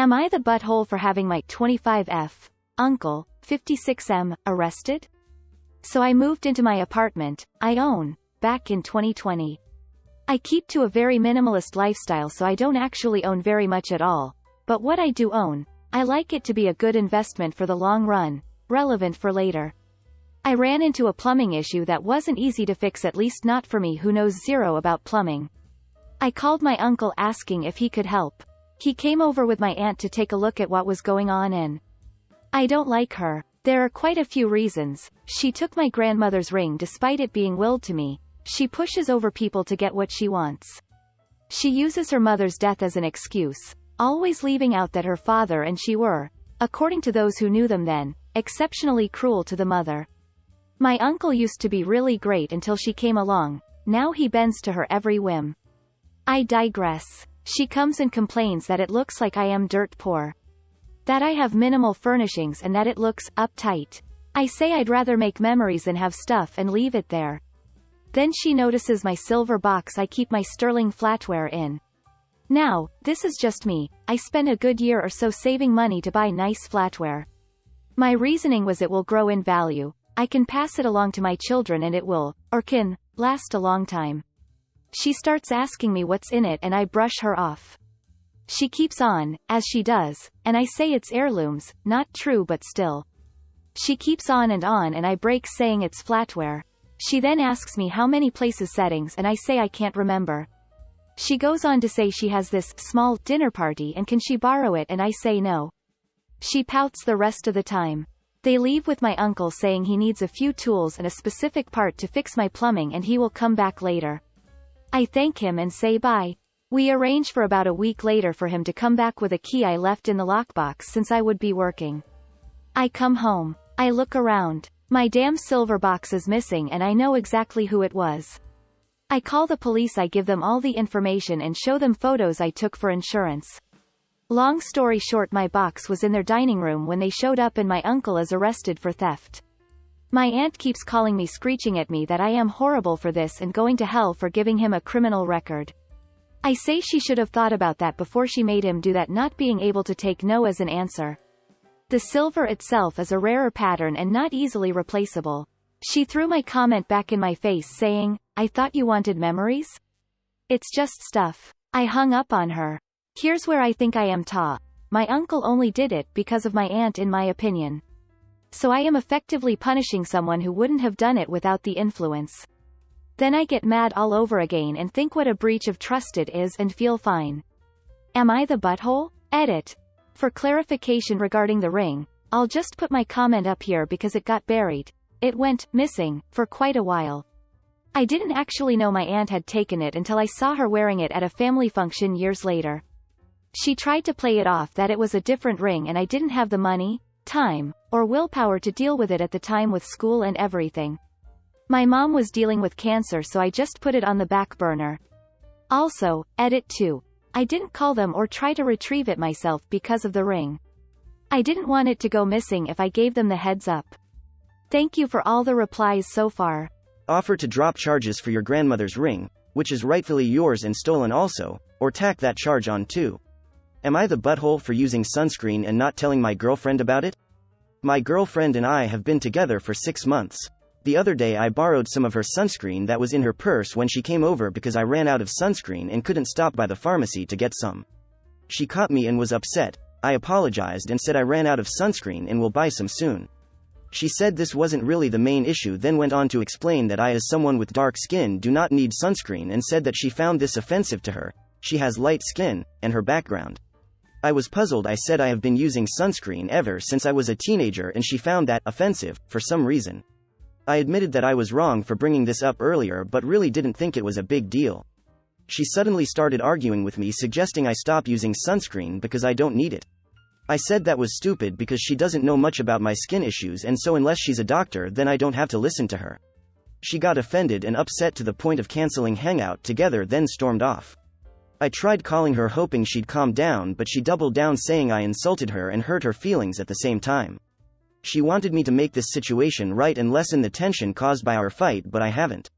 Am I the butthole for having my 25F uncle, 56M, arrested? So I moved into my apartment I own back in 2020. I keep to a very minimalist lifestyle, so I don't actually own very much at all, but what I do own, I like it to be a good investment for the long run, relevant for later. I ran into a plumbing issue that wasn't easy to fix, at least not for me who knows zero about plumbing. I called my uncle asking if he could help. He came over with my aunt to take a look at what was going on and I don't like her. There are quite a few reasons. She took my grandmother's ring despite it being willed to me. She pushes over people to get what she wants. She uses her mother's death as an excuse, always leaving out that her father and she were, according to those who knew them then, exceptionally cruel to the mother. My uncle used to be really great until she came along. Now he bends to her every whim. I digress. She comes and complains that it looks like I am dirt poor. That I have minimal furnishings and that it looks uptight. I say I'd rather make memories than have stuff and leave it there. Then she notices my silver box I keep my sterling flatware in. Now, this is just me. I spent a good year or so saving money to buy nice flatware. My reasoning was it will grow in value. I can pass it along to my children and it will, or can, last a long time. She starts asking me what's in it and I brush her off. She keeps on, as she does, and I say it's heirlooms, not true but still. She keeps on and I break saying it's flatware. She then asks me how many places settings and I say I can't remember. She goes on to say she has this small dinner party and can she borrow it and I say no. She pouts the rest of the time. They leave with my uncle saying he needs a few tools and a specific part to fix my plumbing and he will come back later. I thank him and say bye. We arrange for about a week later for him to come back with a key I left in the lockbox since I would be working. I come home. I look around. My damn silver box is missing and I know exactly who it was. I call the police. I give them all the information and show them photos I took for insurance. Long story short, my box was in their dining room when they showed up and my uncle is arrested for theft. My aunt keeps calling me, screeching at me that I am horrible for this and going to hell for giving him a criminal record. I say she should have thought about that before she made him do that, not being able to take no as an answer. The silver itself is a rarer pattern and not easily replaceable. She threw my comment back in my face saying, I thought you wanted memories? It's just stuff. I hung up on her. Here's where I think I am taught. My uncle only did it because of my aunt in my opinion. So I am effectively punishing someone who wouldn't have done it without the influence. Then I get mad all over again and think what a breach of trust it is and feel fine. Am I the butthole? Edit. For clarification regarding the ring, I'll just put my comment up here because it got buried. It went missing for quite a while. I didn't actually know my aunt had taken it until I saw her wearing it at a family function years later. She tried to play it off that it was a different ring and I didn't have the money, time, or willpower to deal with it at the time with school and everything. My mom was dealing with cancer, so I just put it on the back burner. Also, edit 2. I didn't call them or try to retrieve it myself because of the ring. I didn't want it to go missing if I gave them the heads up. Thank you for all the replies so far. Offer to drop charges for your grandmother's ring, which is rightfully yours and stolen also, or tack that charge on too. Am I the butthole for using sunscreen and not telling my girlfriend about it? My girlfriend and I have been together for 6 months. The other day I borrowed some of her sunscreen that was in her purse when she came over because I ran out of sunscreen and couldn't stop by the pharmacy to get some. She caught me and was upset. I apologized and said I ran out of sunscreen and will buy some soon. She said this wasn't really the main issue, then went on to explain that I, as someone with dark skin, do not need sunscreen, and said that she found this offensive to her. She has light skin, and her background. I was puzzled. I said I have been using sunscreen ever since I was a teenager and she found that offensive, for some reason. I admitted that I was wrong for bringing this up earlier but really didn't think it was a big deal. She suddenly started arguing with me, suggesting I stop using sunscreen because I don't need it. I said that was stupid because she doesn't know much about my skin issues, and so unless she's a doctor then I don't have to listen to her. She got offended and upset to the point of canceling hangout together, then stormed off. I tried calling her hoping she'd calm down, but she doubled down saying I insulted her and hurt her feelings at the same time. She wanted me to make this situation right and lessen the tension caused by our fight, but I haven't.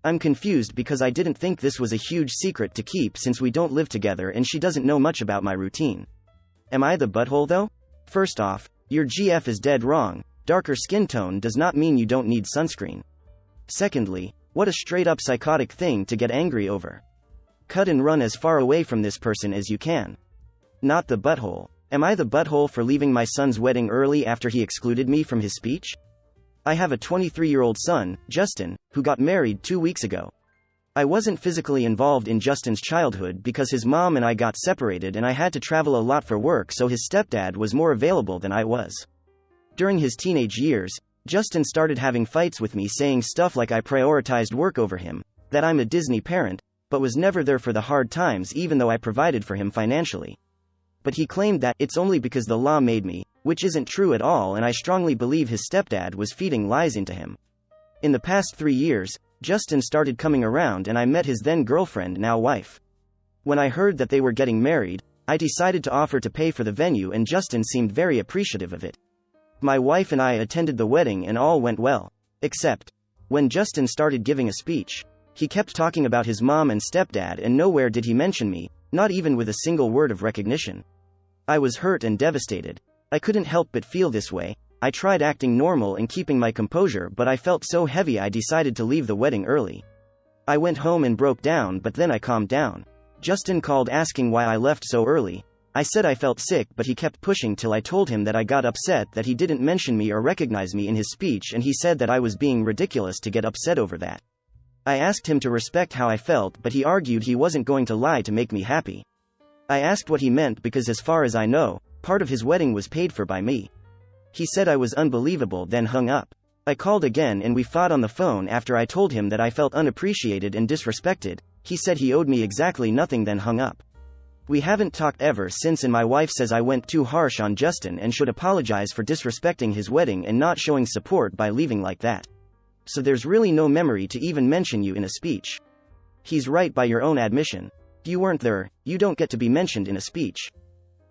I'm confused because I didn't think this was a huge secret to keep since we don't live together and she doesn't know much about my routine. Am I the butthole though? First off, your GF is dead wrong. Darker skin tone does not mean you don't need sunscreen. Secondly, what a straight up psychotic thing to get angry over. Cut and run as far away from this person as you can. Not the butthole. Am I the butthole for leaving my son's wedding early after he excluded me from his speech? I have a 23-year-old son, Justin, who got married 2 weeks ago. I wasn't physically involved in Justin's childhood because his mom and I got separated and I had to travel a lot for work, so his stepdad was more available than I was. During his teenage years, Justin started having fights with me, saying stuff like I prioritized work over him, that I'm a Disney parent, but was never there for the hard times even though I provided for him financially. But he claimed that it's only because the law made me, which isn't true at all, and I strongly believe his stepdad was feeding lies into him. In the past 3 years, Justin started coming around and I met his then girlfriend, now wife. When I heard that they were getting married, I decided to offer to pay for the venue and Justin seemed very appreciative of it. My wife and I attended the wedding and all went well. Except, when Justin started giving a speech, he kept talking about his mom and stepdad and nowhere did he mention me, not even with a single word of recognition. I was hurt and devastated. I couldn't help but feel this way. I tried acting normal and keeping my composure, but I felt so heavy I decided to leave the wedding early. I went home and broke down, but then I calmed down. Justin called asking why I left so early. I said I felt sick, but he kept pushing till I told him that I got upset that he didn't mention me or recognize me in his speech, and he said that I was being ridiculous to get upset over that. I asked him to respect how I felt, but he argued he wasn't going to lie to make me happy. I asked what he meant because as far as I know, part of his wedding was paid for by me. He said I was unbelievable, then hung up. I called again and we fought on the phone after I told him that I felt unappreciated and disrespected. He said he owed me exactly nothing, then hung up. We haven't talked ever since, and my wife says I went too harsh on Justin and should apologize for disrespecting his wedding and not showing support by leaving like that. So there's really no memory to even mention you in a speech. He's right by your own admission. You weren't there, you don't get to be mentioned in a speech.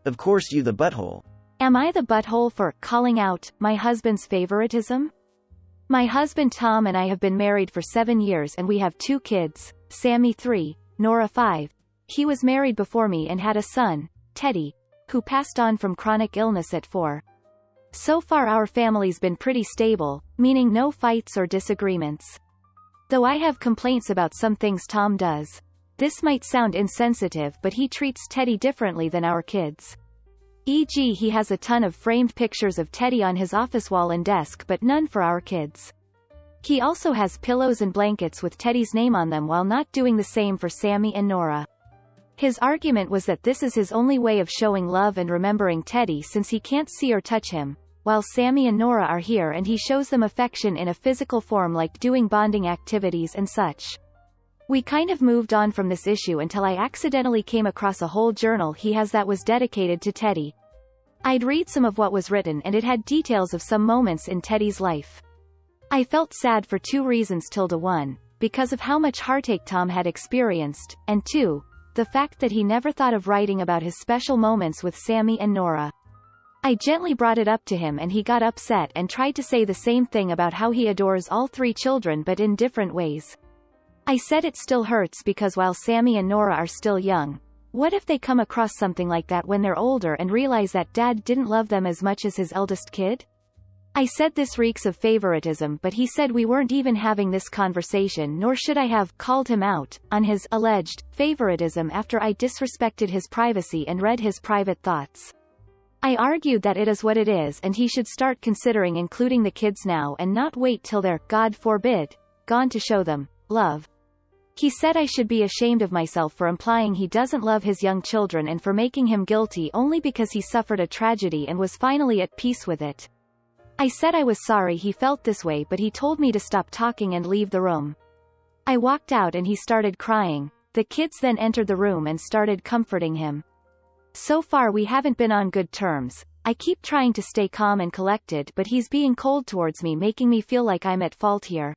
Of course you the butthole. Am I the butthole for calling out my husband's favoritism? My husband Tom and I have been married for 7 years and we have 2 kids, Sammy 3, Nora 5. He was married before me and had a son, Teddy, who passed on from chronic illness at 4. So far our family's been pretty stable, meaning no fights or disagreements. Though I have complaints about some things Tom does. This might sound insensitive, but he treats Teddy differently than our kids. E.g., he has a ton of framed pictures of Teddy on his office wall and desk, but none for our kids. He also has pillows and blankets with Teddy's name on them while not doing the same for Sammy and Nora. His argument was that this is his only way of showing love and remembering Teddy since he can't see or touch him, while Sammy and Nora are here and he shows them affection in a physical form like doing bonding activities and such. We kind of moved on from this issue until I accidentally came across a whole journal he has that was dedicated to Teddy. I'd read some of what was written and it had details of some moments in Teddy's life. I felt sad for 2 reasons. 1, because of how much heartache Tom had experienced, and 2, the fact that he never thought of writing about his special moments with Sammy and Nora. I gently brought it up to him and he got upset and tried to say the same thing about how he adores all 3 children but in different ways. I said it still hurts because while Sammy and Nora are still young, what if they come across something like that when they're older and realize that Dad didn't love them as much as his eldest kid? I said this reeks of favoritism, but he said we weren't even having this conversation, nor should I have called him out on his alleged favoritism after I disrespected his privacy and read his private thoughts. I argued that it is what it is and he should start considering including the kids now and not wait till they're, God forbid, gone to show them love. He said I should be ashamed of myself for implying he doesn't love his young children and for making him guilty only because he suffered a tragedy and was finally at peace with it. I said I was sorry he felt this way, but he told me to stop talking and leave the room. I walked out and he started crying. The kids then entered the room and started comforting him. So far we haven't been on good terms. I keep trying to stay calm and collected, but he's being cold towards me, making me feel like I'm at fault here.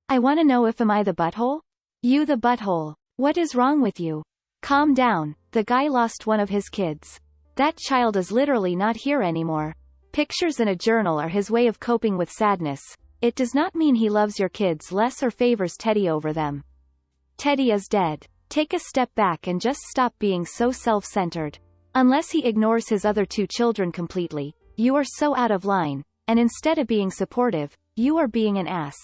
I want to know if am I the butthole? You the butthole. What is wrong with you? Calm down. The guy lost one of his kids. That child is literally not here anymore. Pictures in a journal are his way of coping with sadness. It does not mean he loves your kids less or favors Teddy over them. Teddy is dead. Take a step back and just stop being so self-centered. Unless he ignores his other 2 children completely, you are so out of line, and instead of being supportive, you are being an ass.